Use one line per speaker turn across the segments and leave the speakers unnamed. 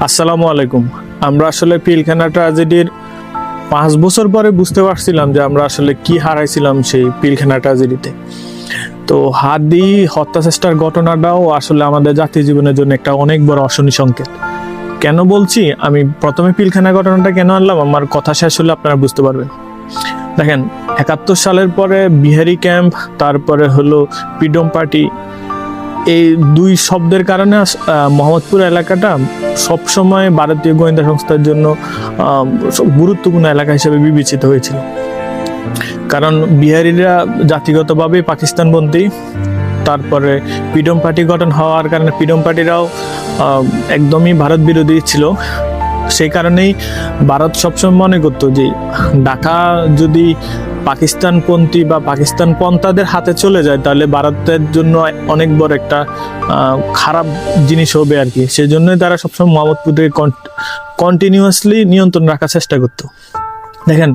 আসসালামু আলাইকুম। আমরা আসলে পিলখানা ট্র্যাজেডির 5 বছর পরে বুঝতে পারছিলাম যে আমরা আসলে কি হারাইছিলাম সেই পিলখানা ট্র্যাজেডিতে। তো হাদি হত্যা চেষ্টার ঘটনাটাও আসলে আমাদের জাতীয় জীবনের জন্য একটা অনেক বড় অশনি সংকেত। কেন বলছি, আমি প্রথমে পিলখানা ঘটনাটা কেন আনলাম, আমার কথা শেষ হলে আপনারা বুঝতে পারবেন। দেখেন, 71 সালের পরে বিহারি ক্যাম্প, তারপরে হলো ফ্রিডম পার্টি, এই দুই শব্দের কারণে মোহাম্মদপুর এলাকাটা সবসময় ভারতীয় গোয়েন্দা সংস্থার জন্য গুরুত্বপূর্ণ এলাকা হিসেবে বিবেচিত হয়েছিল। কারণ বিহারিরা জাতিগতভাবে পাকিস্তানপন্থী, তারপরে ফ্রিডম পার্টি গঠন হওয়ার কারণে ফ্রিডম পার্টিরাও একদমই ভারত বিরোধী ছিল। সেই কারণেই ভারত সবসময় মনে করতো যে ঢাকা যদি পাকিস্তানপন্থী বা পাকিস্তান পন্থাদের হাতে চলে যায় তাহলে ভারতের জন্য অনেক বড় একটা খারাপ জিনিস হবে আর কি। সেই জন্যই তারা সবসময় মোহাম্মদপুরকে কন্টিনিউয়াসলি নিয়ন্ত্রণ রাখার চেষ্টা করতো। দেখেন,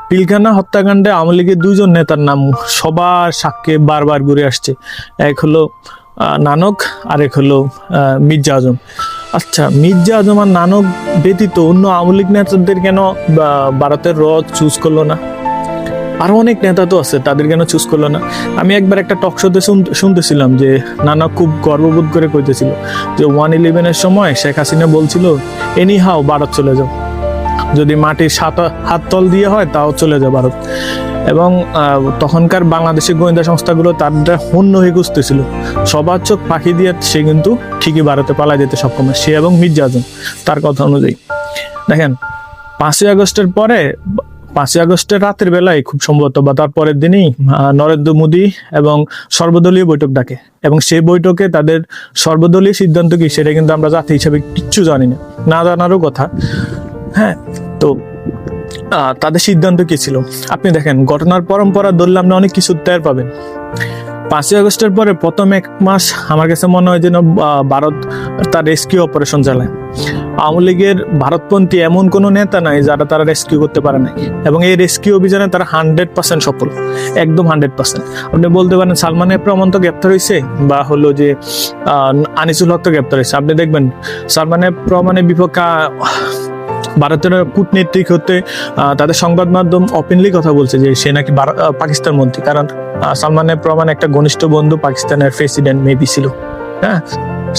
পিলখানা হত্যাকাণ্ডে আওয়ামী লীগের 2 জন নেতার নাম সবার সাক্ষ্যে বারবার ঘুরে আসছে। এক হলো নানক, আর এক হলো মির্জা আজম। আচ্ছা, মির্জা আজম আর নানক ব্যতীত অন্য আওয়ামী লীগ নেতাদের কেন ভারতের চুজ করলো না? আরো অনেক নেতা তো আছে, তাদের কেন চুজ করলো না? আমি একবার একটা টক শোতে শুনতেছিলাম যে নানক খুব গর্ববোধ করে কইতেছিল যে 1/11-এর সময় শেখ হাসিনা বলছিল এনি হাও ভারত চলে যাও, যদি মাটির হাত তল দিয়ে হয় তাও চলে যাও ভারত। এবং তখনকার বাংলাদেশের গোয়েন্দা সংস্থাগুলো তাদের হন্য হয়ে খুঁজতেছিল, সবার চোখ পাখি দিয়ে সে কিন্তু ঠিকই ভারতে পালা যেতে সক্ষম হয়, সে এবং মির্জা আজম তার কথা অনুযায়ী। দেখেন, 5ই আগস্টের পরে 5ই আগস্টের রাতের বেলায় খুব সম্ভবত বা তার পরের দিনই নরেন্দ্র মোদী এবং সর্বদলীয় বৈঠক ডাকে, এবং সেই বৈঠকে তাদের সর্বদলীয় সিদ্ধান্ত কি সেটা কিন্তু আমরা জাতি হিসেবে কিচ্ছু জানি না জানারও কথা। হ্যাঁ, তো তাদের সিদ্ধান্ত কি ছিল আপনি দেখেন, ঘটনার পরম্পরা ধরলে আপনি অনেক কিছু টের পাবেন। 5ই আগস্টের পরে প্রথম 1 মাস আমার কাছে মনে হয় যেন ভারত তার রেস্কিউ অপারেশন চালায়। আওয়ামী লীগের ভারতপন্থী এমন কোনো নেতা নাই যারা তারা রেস্কিউ করতে পারে নাই, এবং এই রেস্কিউ অভিযানে তারা 100% সফল, একদম 100%। আপনি বলতে পারেন সালমান এফ রহমান তো গ্রেপ্তার হয়েছে, বা হলো যে আনিসুল হক তো গ্রেপ্তার হয়েছে। আপনি দেখবেন সালমান এফ রহমানের বিপক্ষে ভারতের কূটনীতিক হতে তাদের সংবাদ মাধ্যম ওপেনলি কথা বলছে যে সে নাকি পাকিস্তান মন্ত্রী, কারণ সালমান এফ রহমান একটা ঘনিষ্ঠ বন্ধু পাকিস্তানের প্রেসিডেন্ট মেবি ছিল। হ্যাঁ,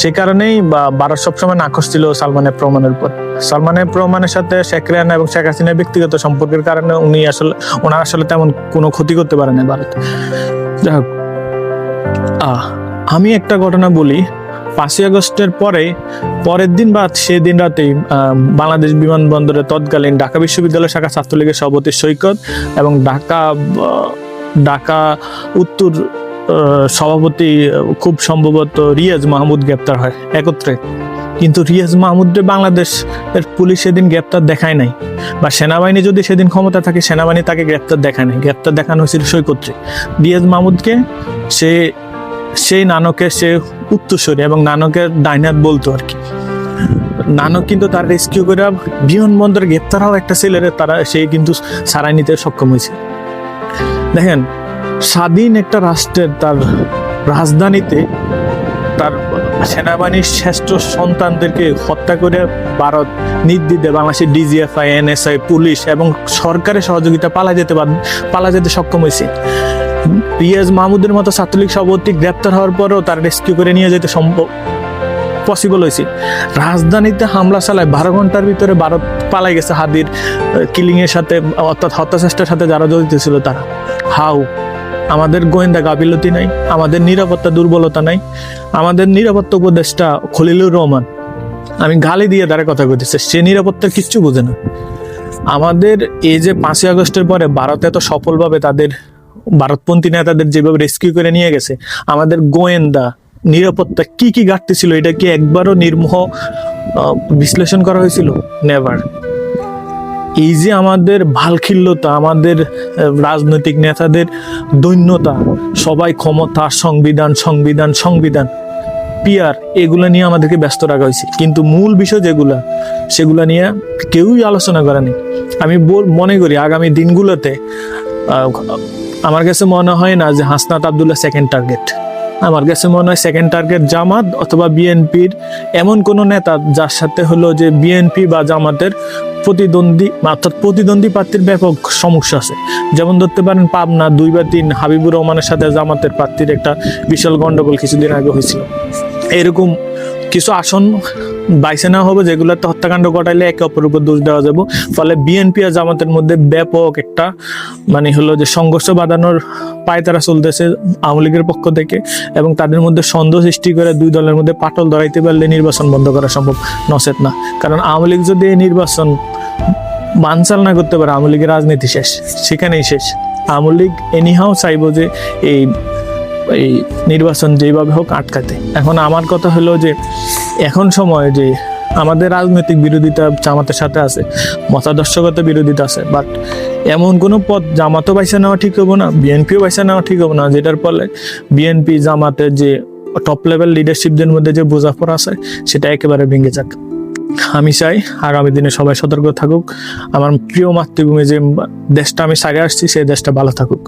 সেই কারণেই ভারত সবসময় নাকশ ছিল সালমান এফ রহমানের উপর। সালমান এফ রহমানের সাথে শেখ রেহানা এবং শেখ হাসিনার ব্যক্তিগত সম্পর্কের কারণে ওনার আসলে তেমন কোনো ক্ষতি করতে পারে না ভারত। যাই হোক, আমি একটা ঘটনা বলি। 5ই আগস্টের পরের দিন বা সেদিন রাতেই বাংলাদেশ বিমানবন্দরে তৎকালীন ঢাকা বিশ্ববিদ্যালয় শাখা ছাত্রলীগের সভাপতি সৈকত এবং ঢাকা উত্তর সভাপতি খুব সম্ভবত রিয়াজ মাহমুদ গ্রেপ্তার হয় একত্রে। কিন্তু রিয়াজ মাহমুদকে বাংলাদেশের পুলিশ সেদিন গ্রেপ্তার দেখায় নাই, বা সেনাবাহিনী যদি সেদিন ক্ষমতা থাকে সেনাবাহিনী তাকে গ্রেপ্তার দেখায় নাই, গ্রেপ্তার দেখানো হয়েছিল সৈকতকে। রিয়াজ মাহমুদকে সেই নানকের সে উত্তরসূরি এবং নানকের ডাইনাত বলতো আর কি। নানক কিন্তু তার রেস্কিউ করে বিমানবন্দরে গ্রেপ্তার হওয়া একটা ছেলের সে কিন্তু সারাই নিতে সক্ষম হয়েছে। দেখেন, স্বাধীন একটা রাষ্ট্রের তার রাজধানীতে তার সেনাবাহিনীর শ্রেষ্ঠ সন্তানদেরকে হত্যা করে ভারত নির্দ্বিধায় বাংলাদেশের ডিজিএফআই, এনএসআই, পুলিশ এবং সরকারের সহযোগিতা পালা যেতে সক্ষম হয়েছে। রিয়াজ মাহমুদের মতো ছাত্রলীগ সভাপতি গ্রেপ্তার হওয়ার পরেও তার রেস্কিউ করে নিয়ে যেতে পসিবল হয়েছে। রাজধানীতে হামলা চালায় 12 ঘন্টার ভিতরে ভারত পালাই গেছে হাদির কিলিং এর সাথে, অর্থাৎ হত্যা চেষ্টার সাথে যারা জড়িত ছিল তারা। হাউ আমাদের গোয়েন্দা গাফিলতি নাই, আমাদের নিরাপত্তা দুর্বলতা নাই, আমাদের নিরাপত্তা উপদেষ্টা খলিলুর রহমান, আমি গালি দিয়ে তারা কথা কইতেছে, সে নিরাপত্তার কিচ্ছু বোঝে না। আমাদের এই যে 5ই আগস্টের পরে ভারত এত সফলভাবে তাদের ভারতপন্থী নেতাদের যেভাবে রেস্কিউ করে নিয়ে গেছে, আমাদের গোয়েন্দা নিরাপত্তা কি কি ঘাটতি ছিল এটা কি একবারও নির্মোহ বিশ্লেষণ করা হয়েছিল? নেভার। এই যে আমাদের ভালখিল্যতা, আমাদের রাজনৈতিক নেতাদের দৈন্যতা, সবাই ক্ষমতা, সংবিধান সংবিধান সংবিধান পিয়ার, এগুলো নিয়ে আমাদেরকে ব্যস্ত রাখা হয়েছে, কিন্তু মূল বিষয় সেগুলা নিয়ে কেউই আলোচনা করেনি। আমি মনে করি আগামী দিনগুলোতে আমার কাছে মনে হয় না যে হাসনাত আবদুল্লাহ সেকেন্ড টার্গেট। আমার কাছে মনে হয় সেকেন্ড টার্গেট জামাত অথবা বিএনপির এমন কোন নেতা যার সাথে হলো যে বিএনপি বা জামাতের প্রতিদ্বন্দ্বী প্রার্থীর ব্যাপক সমস্যা আছে। যেমন ধরতে পারেন পাবনা 2 বা 3 হাবিবুর রহমানের সাথে জামাতের প্রার্থীর একটা বিশাল গন্ডগোল কিছুদিন আগে হয়েছিল। এরকম কিছু আসন বাইছে নেওয়া হবে যেগুলোতে হত্যাকাণ্ড ঘটাইলে একে অপরের উপর দোষ দেওয়া যাবে। ফলে বিএনপি আর জামাতের মধ্যে ব্যাপক একটা হলো যে সংঘর্ষ বাঁধানোর পায়তারা চলতেছে আওয়ামী লীগের পক্ষ থেকে, এবং তাদের মধ্যে সন্দেহ সৃষ্টি করে 2 দলের মধ্যে পাটল ধরাইতে পারলে নির্বাচন বন্ধ করা সম্ভব, নচেত না। কারণ আওয়ামী লীগ যদি এই নির্বাচন বানচাল না করতে পারে, আওয়ামী লীগের রাজনীতি শেষ, সেখানেই শেষ। আওয়ামী লীগ এনিহাও চাইবো যে এই নির্বাচন যেভাবে হোক আটকাতে। এখন আমার কথা হলো যে এখন সময় যে আমাদের রাজনৈতিক বিরোধিতা জামাতের সাথে আছে, মতাদর্শগত বিরোধিতা আছে, বাট এমন কোনো পথ জামাতও বাইসা নেওয়া ঠিক হবো না, বিএনপিও বাইসা নেওয়া ঠিক হবো না, যেটার ফলে বিএনপি জামাতের যে টপ লেভেল লিডারশিপদের মধ্যে যে বোঝাপড়া আছে সেটা একেবারে ভেঙে যাক। আমি চাই আগামী দিনে সবাই সতর্ক থাকুক, আমার প্রিয় মাতৃভূমি যে দেশটা আমি সারিয়ে আসছি সেই দেশটা ভালো থাকুক।